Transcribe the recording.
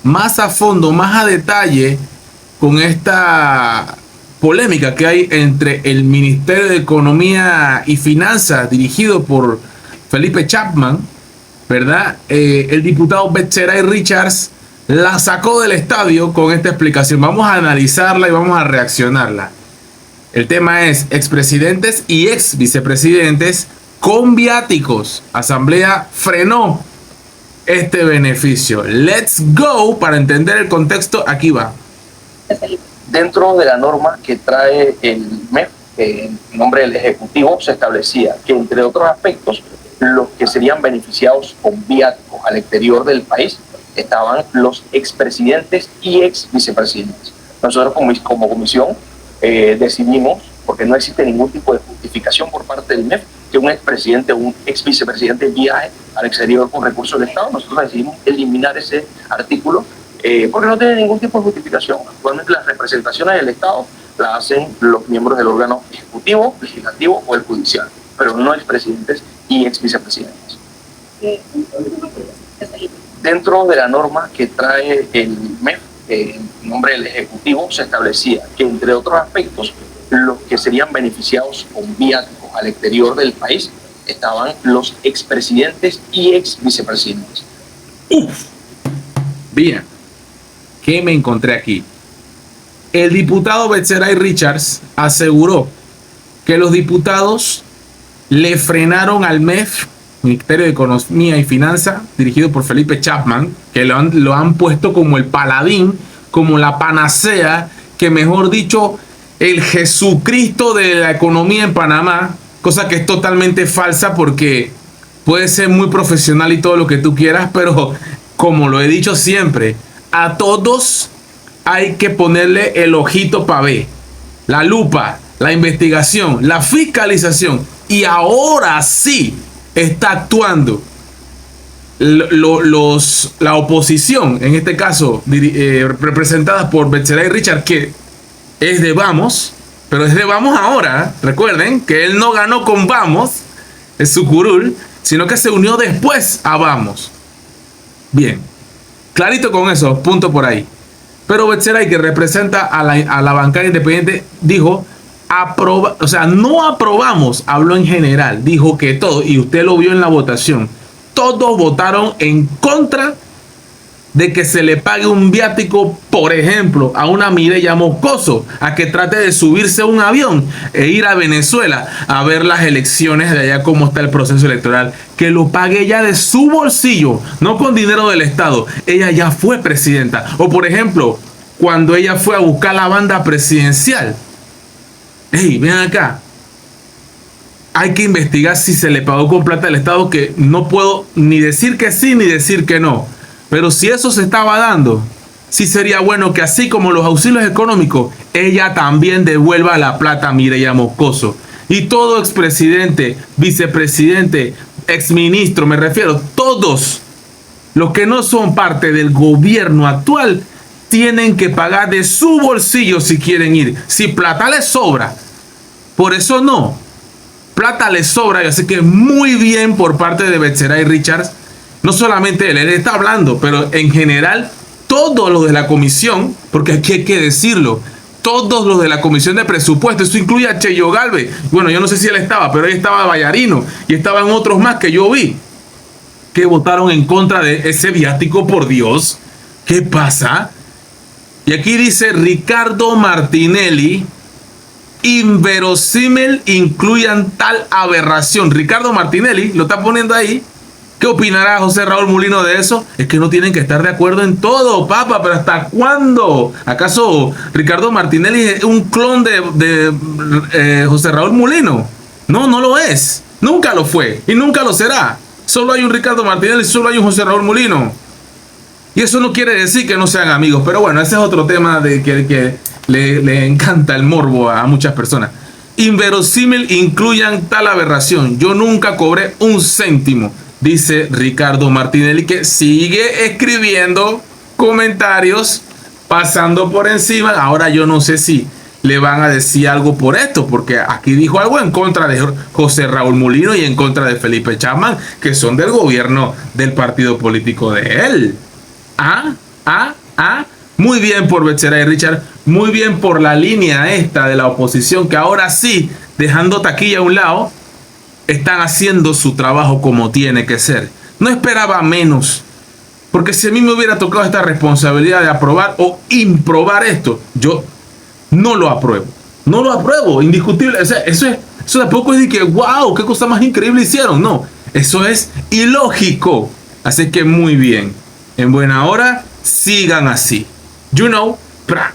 más a fondo, más a detalle con esta polémica que hay entre el Ministerio de Economía y Finanzas, dirigido por Felipe Chapman, ¿verdad? El diputado Betcheray Richards la sacó del estadio con esta explicación. Vamos a analizarla y vamos a reaccionarla. El tema es expresidentes y ex vicepresidentes con viáticos. Asamblea frenó este beneficio. Let's go. Para entender el contexto, aquí va. Dentro de la norma que trae el MEF, en nombre del Ejecutivo, se establecía que, entre otros aspectos, los que serían beneficiados con viáticos al exterior del país estaban los expresidentes y ex vicepresidentes. Nosotros como comisión decidimos, porque no existe ningún tipo de justificación por parte del MEF, que un expresidente o un ex vicepresidente viaje al exterior con recursos del Estado. Nosotros decidimos eliminar ese artículo porque no tiene ningún tipo de justificación. Actualmente las representaciones del Estado las hacen los miembros del órgano ejecutivo, legislativo o el judicial, pero no expresidentes y ex vicepresidentes. Dentro de la norma que trae el MEF, en nombre del Ejecutivo, se establecía que, entre otros aspectos, los que serían beneficiados con viáticos al exterior del país estaban los expresidentes y ex vicepresidentes. Bien, ¿qué me encontré aquí? El diputado Betcheray Richards aseguró que los diputados le frenaron al MEF, Ministerio de Economía y Finanzas, dirigido por Felipe Chapman, que lo han puesto como el paladín, como la panacea, que mejor dicho, el Jesucristo de la economía en Panamá, cosa que es totalmente falsa porque puede ser muy profesional y todo lo que tú quieras, pero como lo he dicho siempre, a todos hay que ponerle el ojito para ver, la lupa, la investigación, la fiscalización, y ahora sí está actuando la oposición, en este caso representada por Betcheray Richards, que es de Vamos, pero es de Vamos ahora. Recuerden que él no ganó con Vamos, es su curul, sino que se unió después a Vamos. Bien, clarito con eso, punto por ahí. Pero Betcheray, que representa a la bancada independiente, dijo, no aprobamos, habló en general, dijo que todo, y usted lo vio en la votación, todos votaron en contra de que se le pague un viático, por ejemplo, a una Mireya Moscoso, a que trate de subirse a un avión e ir a Venezuela a ver las elecciones de allá, cómo está el proceso electoral, que lo pague ella de su bolsillo, no con dinero del Estado. Ella ya fue presidenta. O por ejemplo, cuando ella fue a buscar la banda presidencial. Hey, ven acá. Hay que investigar si se le pagó con plata del Estado, que no puedo ni decir que sí ni decir que no. Pero si eso se estaba dando, sí sería bueno que, así como los auxilios económicos, ella también devuelva la plata a Mireya Moscoso. Y todo expresidente, vicepresidente, exministro, me refiero, todos los que no son parte del gobierno actual, tienen que pagar de su bolsillo si quieren ir. Si plata les sobra, por eso no. Plata les sobra, y así que muy bien por parte de Betcheray Richards. No solamente él está hablando, pero en general todos los de la comisión, porque aquí hay que decirlo, todos los de la comisión de presupuesto, eso incluye a Cheyo Galvez. Bueno, yo no sé si él estaba, pero ahí estaba Vallarino y estaban otros más que yo vi, que votaron en contra de ese viático. Por Dios, ¿qué pasa? Y aquí dice Ricardo Martinelli, inverosímil incluyan tal aberración. Ricardo Martinelli lo está poniendo ahí. ¿Qué opinará José Raúl Mulino de eso? Es que no tienen que estar de acuerdo en todo, papa, pero ¿hasta cuándo? ¿Acaso Ricardo Martinelli es un clon de José Raúl Mulino? No, no lo es. Nunca lo fue y nunca lo será. Solo hay un Ricardo Martinelli, solo hay un José Raúl Mulino. Y eso no quiere decir que no sean amigos, pero bueno, ese es otro tema de que le encanta el morbo a muchas personas. Inverosímil incluyan tal aberración. Yo nunca cobré un céntimo, dice Ricardo Martinelli, que sigue escribiendo comentarios, pasando por encima. Ahora yo no sé si le van a decir algo por esto, porque aquí dijo algo en contra de José Raúl Mulino y en contra de Felipe Chapman, que son del gobierno del partido político de él. ¿Ah? Muy bien por Betseray y Richard, muy bien por la línea esta de la oposición, que ahora sí, dejando taquilla a un lado, están haciendo su trabajo como tiene que ser. No esperaba menos, porque si a mí me hubiera tocado esta responsabilidad de aprobar o improbar esto, yo no lo apruebo. No lo apruebo, indiscutible. O sea, eso tampoco es de que, wow, qué cosa más increíble hicieron. No, eso es ilógico. Así que muy bien. En buena hora, sigan así. You know, pra.